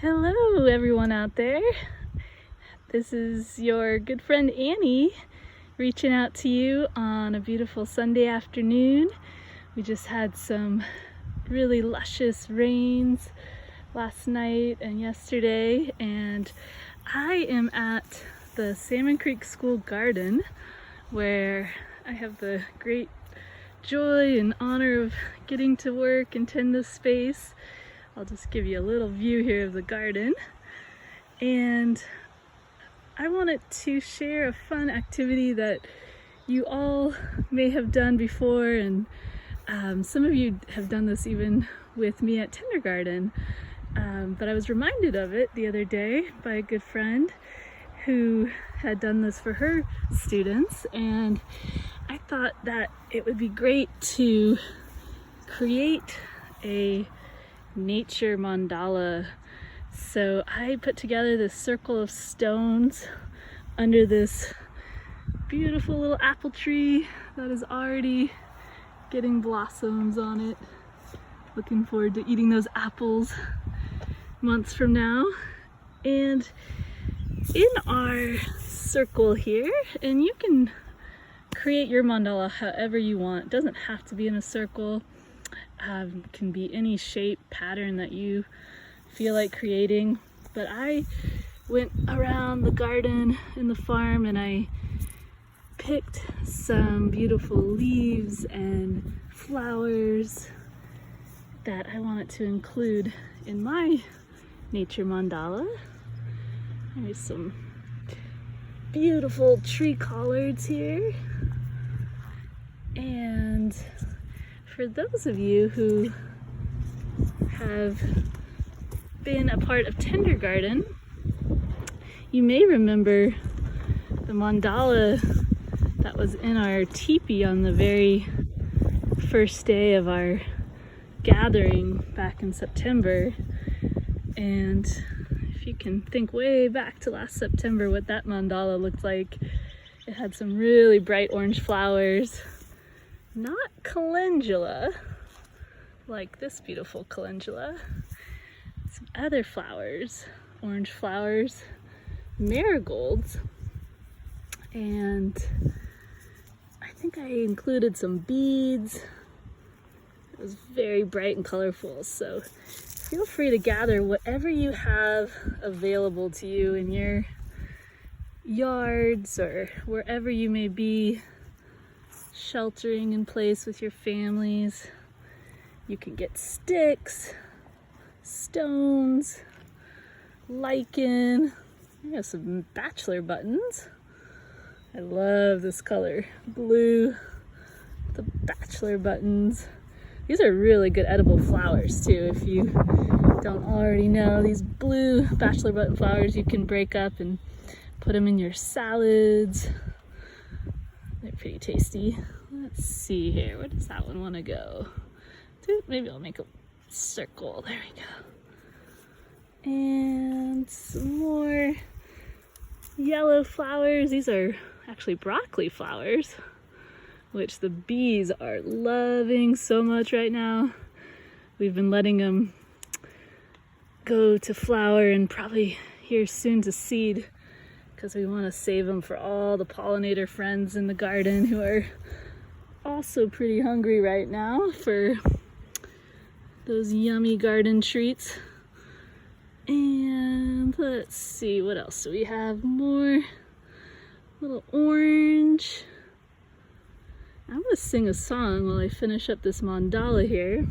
Hello everyone out there. This is your good friend Annie reaching out to you on a beautiful Sunday afternoon. We just had some really luscious rains last night and yesterday, and I am at the Salmon Creek School Garden where I have the great joy and honor of getting to work and tend this space. I'll just give you a little view here of the garden, and I wanted to share a fun activity that you all may have done before, and some of you have done this even with me at kindergarten, but I was reminded of it the other day by a good friend who had done this for her students, and I thought that it would be great to create a nature mandala. So I put together this circle of stones under this beautiful little apple tree that is already getting blossoms on it. Looking forward to eating those apples months from now. And in our circle here, and you can create your mandala however you want. It doesn't have to be in a circle. Can be any shape, pattern that you feel like creating. But I went around the garden and the farm and I picked some beautiful leaves and flowers that I wanted to include in my nature mandala. There's some beautiful tree collards here, and for those of you who have been a part of kindergarten, you may remember the mandala that was in our teepee on the very first day of our gathering back in September. And if you can think way back to last September, what that mandala looked like, it had some really bright orange flowers. Not calendula, like this beautiful calendula. Some other flowers, orange flowers, marigolds, and I think I included some beads. It was very bright and colorful, so feel free to gather whatever you have available to you in your yards or wherever you may be sheltering in place with your families. You can get sticks, stones, lichen. I have some bachelor buttons. I love this color, blue, the bachelor buttons. These are really good edible flowers too. If you don't already know, these blue bachelor button flowers you can break up and put them in your salads. They're pretty tasty. Let's see here. Where does that one want to go? Maybe I'll make a circle. There we go. And some more yellow flowers. These are actually broccoli flowers, which the bees are loving so much right now. We've been letting them go to flower and probably here soon to seed, because we want to save them for all the pollinator friends in the garden who are also pretty hungry right now for those yummy garden treats. And let's see, what else do we have? More little orange. I'm gonna sing a song while I finish up this mandala here.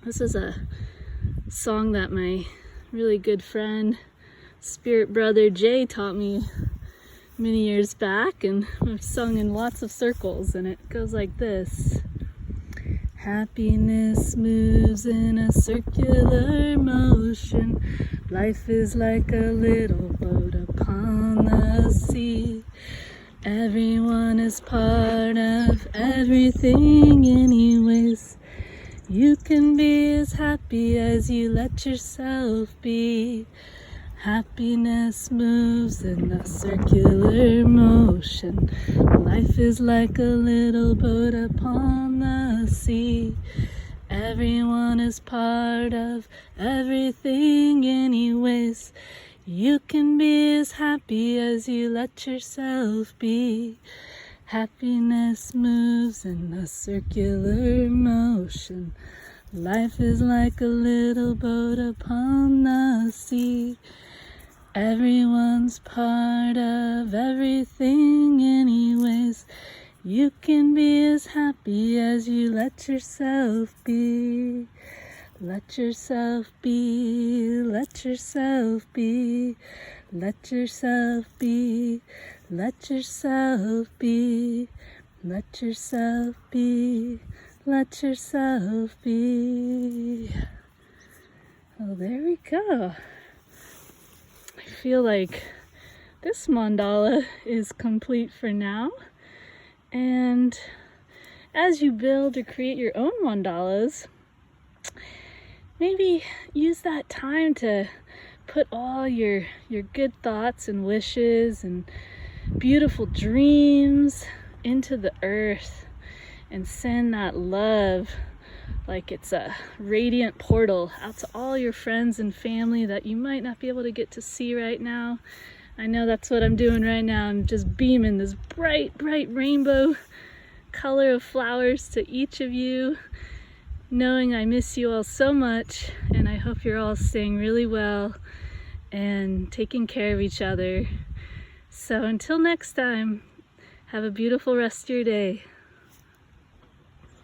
This is a song that my really good friend, spirit brother Jay, taught me many years back, and I've sung in lots of circles, and it goes like this. Happiness moves in a circular motion. Life is like a little boat upon the sea. Everyone is part of everything anyways. You can be as happy as you let yourself be. Happiness moves in a circular motion. Life is like a little boat upon the sea. Everyone is part of everything anyways. You can be as happy as you let yourself be. Happiness moves in a circular motion. Life is like a little boat upon the sea. Everyone's part of everything anyways. You can be as happy as you let yourself be. Let yourself be, let yourself be, let yourself be, let yourself be, let yourself be, let yourself be. Oh, there we go. I feel like this mandala is complete for now. And as you build or create your own mandalas, maybe use that time to put all your good thoughts and wishes and beautiful dreams into the earth and send that love like it's a radiant portal out to all your friends and family that you might not be able to get to see right now. I know that's what I'm doing right now. I'm just beaming this bright, bright rainbow color of flowers to each of you, knowing I miss you all so much, and I hope you're all staying really well and taking care of each other. So until next time, have a beautiful rest of your day.